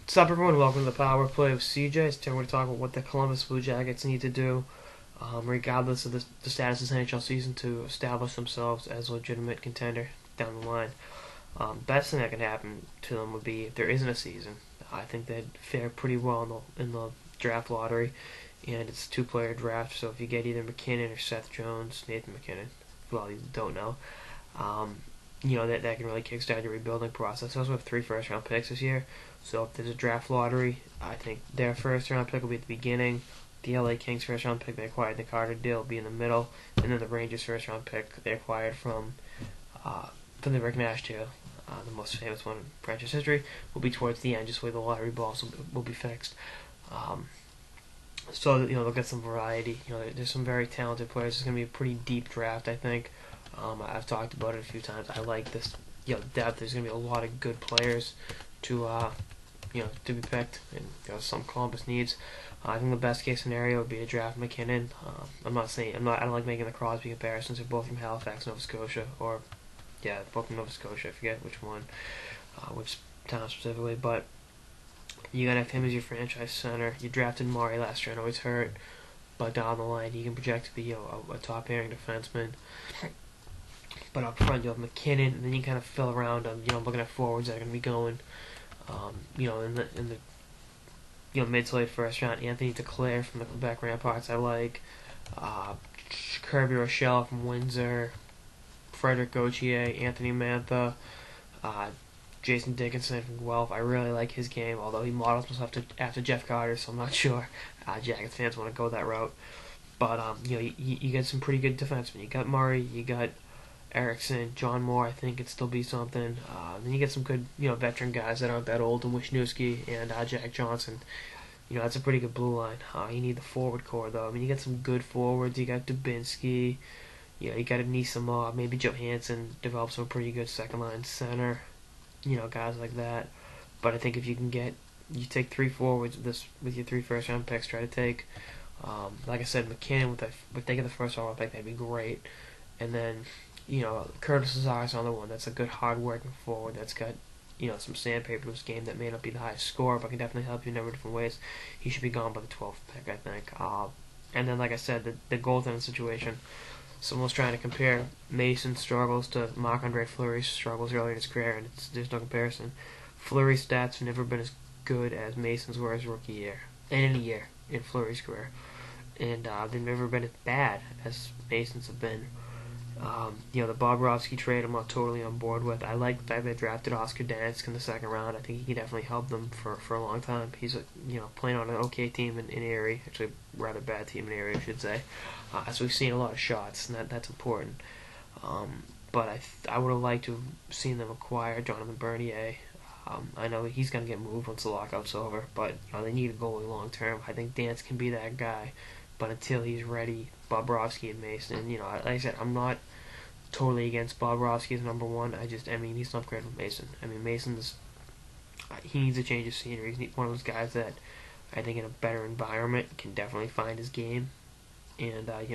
What's up, everyone? Welcome to the Power Play with CJ. Today we're going to talk about what the Columbus Blue Jackets need to do, regardless of the status of this NHL season, to establish themselves as a legitimate contender down the line. Best thing that can happen to them would be if there isn't a season. I think they'd fare pretty well in the draft lottery, and it's a two-player draft. So if you get either McKinnon or Seth Jones, Nathan McKinnon, well, you don't know. That can really kickstart your rebuilding process. They also have 3 first-round picks this year, so if there's a draft lottery, I think their first-round pick will be at the beginning. The LA Kings first-round pick they acquired the Carter deal will be in the middle, and then the Rangers first-round pick they acquired from the Rick Nash deal, the most famous one in franchise history, will be towards the end, just the way the lottery balls will be fixed. So they'll get some variety. There's some very talented players. It's going to be a pretty deep draft, I think. I've talked about it a few times. I like this, depth. There's going to be a lot of good players to be picked, and some Columbus needs. I think the best case scenario would be to draft McKinnon. I don't like making the Crosby comparisons. They're both from Halifax, Nova Scotia, both from Nova Scotia. I forget which one, which town specifically, but you gotta have him as your franchise center. You drafted Maury last year. I know he's hurt, but down the line he can project to be a top pairing defenseman. But up front, you'll have McKinnon, and then you kind of fill around them. Looking at forwards that are going to be going, in the mid to late first round. Anthony DeClaire from the Quebec Ramparts, I like. Kirby Rochelle from Windsor, Frederick Gauthier, Anthony Mantha, Jason Dickinson from Guelph. I really like his game, although he models himself after Jeff Carter, so I'm not sure Jackets fans want to go that route. But you get some pretty good defensemen. You got Murray, you got Erickson, John Moore, I think could still be something. Then you get some good, veteran guys that aren't that old, and Wisniewski and Jack Johnson. That's a pretty good blue line. You need the forward core, though. I mean, you got some good forwards. You got Dubinsky. You got Anisimov. Maybe Johansson develops a pretty good second-line center. Guys like that. But I think if you take 3 forwards with your 3 first-round picks, try to take, like I said, McKinnon with taking the first overall pick, that'd be great. And then Curtis Lazar is another one that's a good, hard-working forward that's got, some sandpaper to his game that may not be the highest score, but can definitely help you in a number of different ways. He should be gone by the 12th pick, I think. And then, like I said, the goaltending situation. Someone was trying to compare Mason's struggles to Marc-Andre Fleury's struggles earlier in his career, and there's no comparison. Fleury's stats have never been as good as Mason's were his rookie year, and any year in Fleury's career. And they've never been as bad as Mason's have been. The Bobrovsky trade I'm not totally on board with. I like the fact they drafted Oscar Dansk in the second round. I think he can definitely help them for a long time. He's playing on an okay team in Erie, actually a rather bad team in Erie, I should say. So we've seen a lot of shots, and that's important. But I would have liked to have seen them acquire Jonathan Bernier. I know he's going to get moved once the lockout's over, but they need a goalie long term. I think Dansk can be that guy, but until he's ready, Bobrovsky and Mason. Like I said, I'm not totally against Bobrovsky as number 1. He's not great with Mason. He needs a change of scenery. He's one of those guys that I think in a better environment can definitely find his game. And I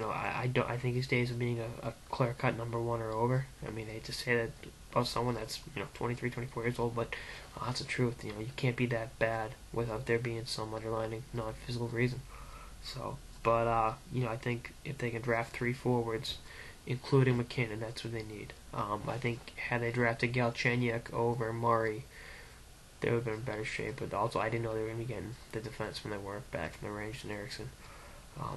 think his days of being a clear-cut number 1 are over. I hate to say that about someone that's 23, 24 years old, but that's the truth. You can't be that bad without there being some underlying non-physical reason. So, but I think if they can draft 3 forwards, including McKinnon, that's what they need. I think had they drafted Galchenyuk over Murray, they would have been in better shape. But also, I didn't know they were going to be getting the defense when they were back from the Rangers and Erickson.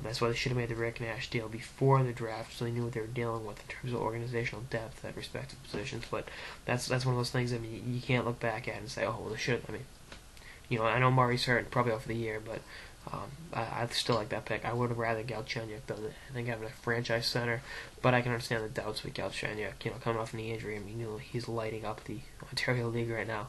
That's why they should have made the Rick Nash deal before the draft, so they knew what they were dealing with in terms of organizational depth at respective positions. But that's one of those things. You can't look back at and say, oh, well, they should. I know Murray's hurt, probably out for the year, but I still like that pick. I would have rather Galchenyuk, though. I think having a franchise center, but I can understand the doubts with Galchenyuk. Coming off knee injury, he's lighting up the Ontario League right now.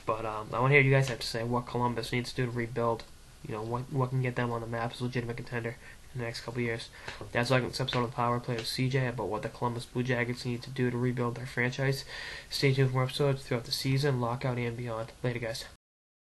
But I want to hear what you guys have to say. What Columbus needs to do to rebuild. What can get them on the map as a legitimate contender in the next couple of years. That's like this episode of the Power Play with CJ about what the Columbus Blue Jackets need to do to rebuild their franchise. Stay tuned for more episodes throughout the season, lockout, and beyond. Later, guys.